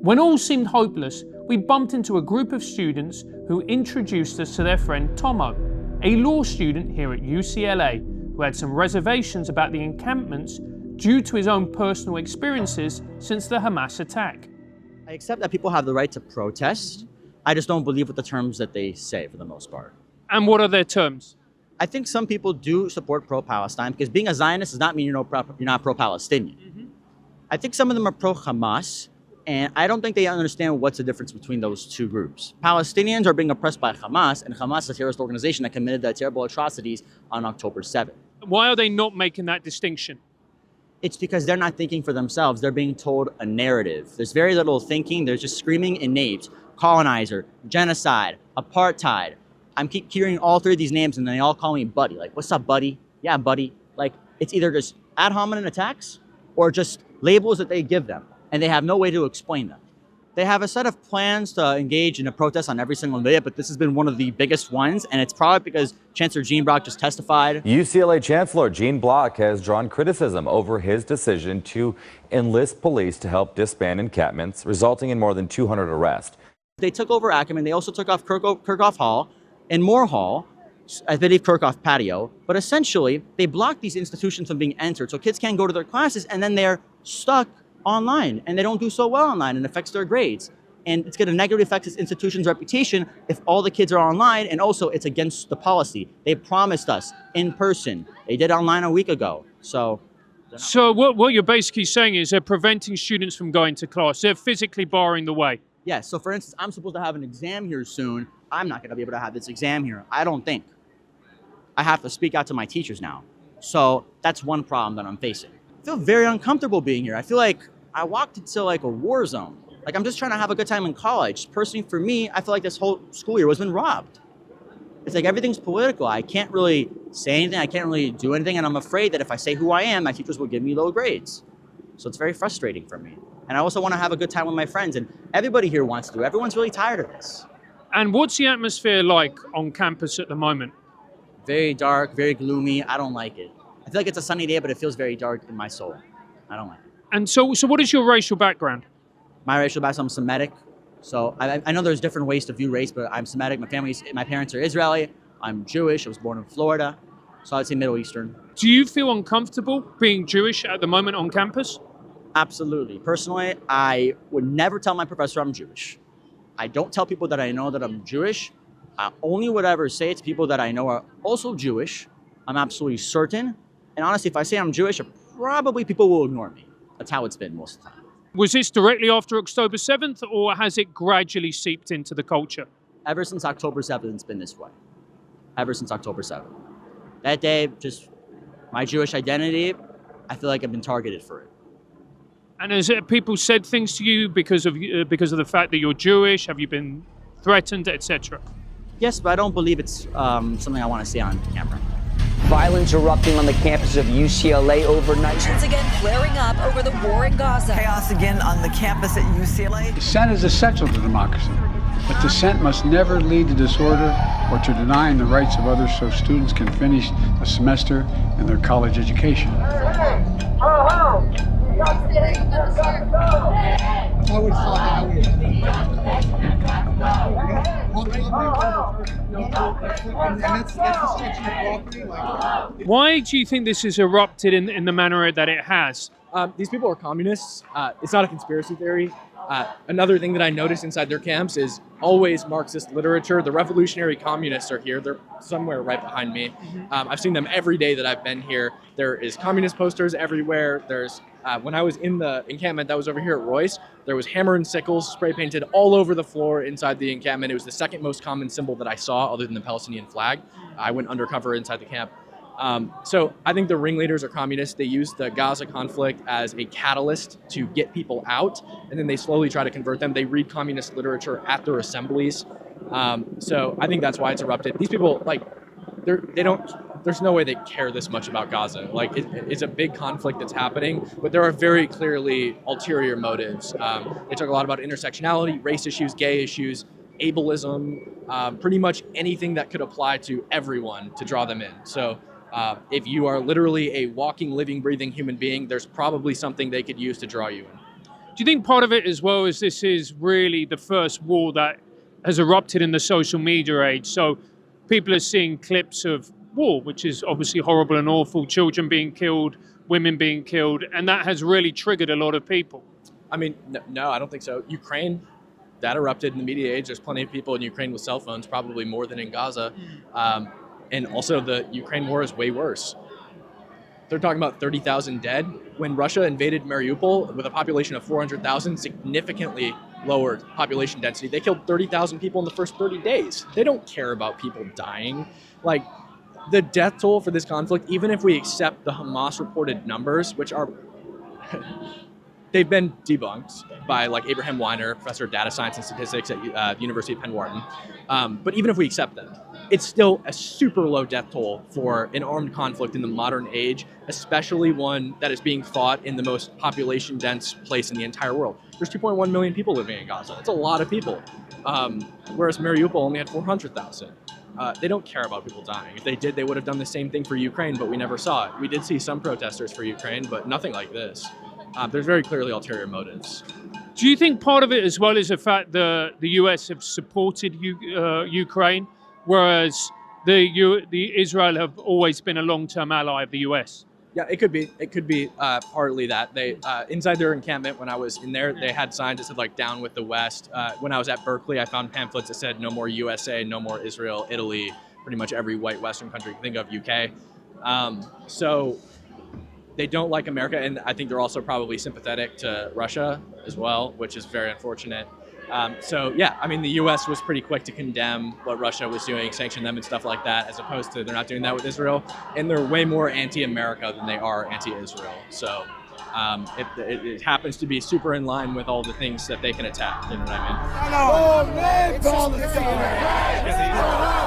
When all seemed hopeless, we bumped into a group of students who introduced us to their friend Tomo, a law student here at UCLA, who had some reservations about the encampments due to his own personal experiences since the Hamas attack. I accept that people have the right to protest. I just don't believe with the terms that they say for the most part. And what are their terms? I think some people do support pro-Palestine because being a Zionist does not mean you're not pro-Palestinian. Mm-hmm. I think some of them are pro-Hamas, and I don't think they understand what's the difference between those two groups. Palestinians are being oppressed by Hamas, and Hamas is a terrorist organization that committed the terrible atrocities on October 7th. Why are they not making that distinction? It's because they're not thinking for themselves. They're being told a narrative. There's very little thinking. They're just screaming in names. Colonizer, genocide, apartheid. I'm keep hearing all three of these names and they all call me buddy. Like, what's up, buddy? Yeah, buddy. Like, it's either just ad hominem attacks or just labels that they give them. And they have no way to explain them. They have a set of plans to engage in a protest on every single day, but this has been one of the biggest ones, and it's probably because Chancellor Gene Block just testified. UCLA Chancellor Gene Block has drawn criticism over his decision to enlist police to help disband encampments, resulting in more than 200 arrests. They took over Ackerman. They also took off Kirkhoff Hall and Moore Hall, I believe Kirkhoff Patio, but essentially they blocked these institutions from being entered, so kids can't go to their classes, and then they're stuck online, and they don't do so well online, and it affects their grades. And it's going to negatively affect this institution's reputation if all the kids are online, and also it's against the policy. They promised us in person. They did online a week ago. So what you're basically saying is they're preventing students from going to class. They're physically barring the way. Yeah, so for instance, I'm supposed to have an exam here soon. I'm not going to be able to have this exam here. I don't think. I have to speak out to my teachers now. So that's one problem that I'm facing. I feel very uncomfortable being here. I feel like I walked into like a war zone. Like I'm just trying to have a good time in college. Personally, for me, I feel like this whole school year has been robbed. It's like everything's political. I can't really say anything. I can't really do anything. And I'm afraid that if I say who I am, my teachers will give me low grades. So it's very frustrating for me. And I also want to have a good time with my friends. And everybody here wants to. Everyone's really tired of this. And what's the atmosphere like on campus at the moment? Very dark, very gloomy. I don't like it. I feel like it's a sunny day, but it feels very dark in my soul. I don't like it. And so what is your racial background? My racial background, I'm Semitic. So I know there's different ways to view race, but I'm Semitic. My parents are Israeli. I'm Jewish. I was born in Florida. So I'd say Middle Eastern. Do you feel uncomfortable being Jewish at the moment on campus? Absolutely. Personally, I would never tell my professor I'm Jewish. I don't tell people that I know that I'm Jewish. I only would ever say it to people that I know are also Jewish. I'm absolutely certain. And honestly, if I say I'm Jewish, probably people will ignore me. That's how it's been most of the time. Was this directly after October 7th, or has it gradually seeped into the culture? Ever since October 7th, it's been this way. Ever since October 7th. That day, just my Jewish identity, I feel like I've been targeted for it. And has people said things to you because of the fact that you're Jewish? Have you been threatened, etc.? Yes, but I don't believe it's something I want to say on camera. Violence erupting on the campus of UCLA overnight. Tensions again flaring up over the war in Gaza. Chaos again on the campus at UCLA. Dissent is essential to democracy, but dissent must never lead to disorder or to denying the rights of others so students can finish the semester in their college education. Why do you think this has erupted in the manner that it has? These people are communists. It's not a conspiracy theory. Another thing that I noticed inside their camps is always Marxist literature. The revolutionary communists are here. They're somewhere right behind me. I've seen them every day that I've been here. There is communist posters everywhere. There's when I was in the encampment that was over here at Royce, there was hammer and sickles spray painted all over the floor inside the encampment. It was the second most common symbol that I saw other than the Palestinian flag. I went undercover inside the camp. So I think the ringleaders are communists. They use the Gaza conflict as a catalyst to get people out, and then they slowly try to convert them. They read communist literature at their assemblies. So I think that's why it's erupted. These people, there's no way they care this much about Gaza. Like, it's a big conflict that's happening, but there are very clearly ulterior motives. They talk a lot about intersectionality, race issues, gay issues, ableism, pretty much anything that could apply to everyone to draw them in. So if you are literally a walking, living, breathing human being, there's probably something they could use to draw you in. Do you think part of it as well is this is really the first war that has erupted in the social media age? So people are seeing clips of war, which is obviously horrible and awful, children being killed, women being killed, and that has really triggered a lot of people. I mean, no, I don't think so. Ukraine, that erupted in the media age. There's plenty of people in Ukraine with cell phones, probably more than in Gaza. And also the Ukraine war is way worse. They're talking about 30,000 dead. When Russia invaded Mariupol with a population of 400,000, significantly lowered population density, they killed 30,000 people in the first 30 days. They don't care about people dying. Like, the death toll for this conflict, even if we accept the Hamas reported numbers, which are they've been debunked by like Abraham Weiner, professor of data science and statistics at University of Penn-Wharton. But even if we accept them, it's still a super low death toll for an armed conflict in the modern age, especially one that is being fought in the most population dense place in the entire world. There's 2.1 million people living in Gaza. That's a lot of people. Whereas Mariupol only had 400,000. They don't care about people dying. If they did, they would have done the same thing for Ukraine, but we never saw it. We did see some protesters for Ukraine, but nothing like this. There's very clearly ulterior motives. Do you think part of it as well is the fact that the US have supported Ukraine, whereas the Israel have always been a long-term ally of the US? Yeah, it could be. It could be partly that. They inside their encampment, when I was in there, they had signs that said like "Down with the West." When I was at Berkeley, I found pamphlets that said "No more USA, no more Israel, Italy." Pretty much every white Western country you can think of, UK. So they don't like America, and I think they're also probably sympathetic to Russia as well, which is very unfortunate. So yeah, I mean, the U.S. was pretty quick to condemn what Russia was doing, sanction them and stuff like that, as opposed to they're not doing that with Israel, and they're way more anti-America than they are anti-Israel. So it happens to be super in line with all the things that they can attack. You know what I mean?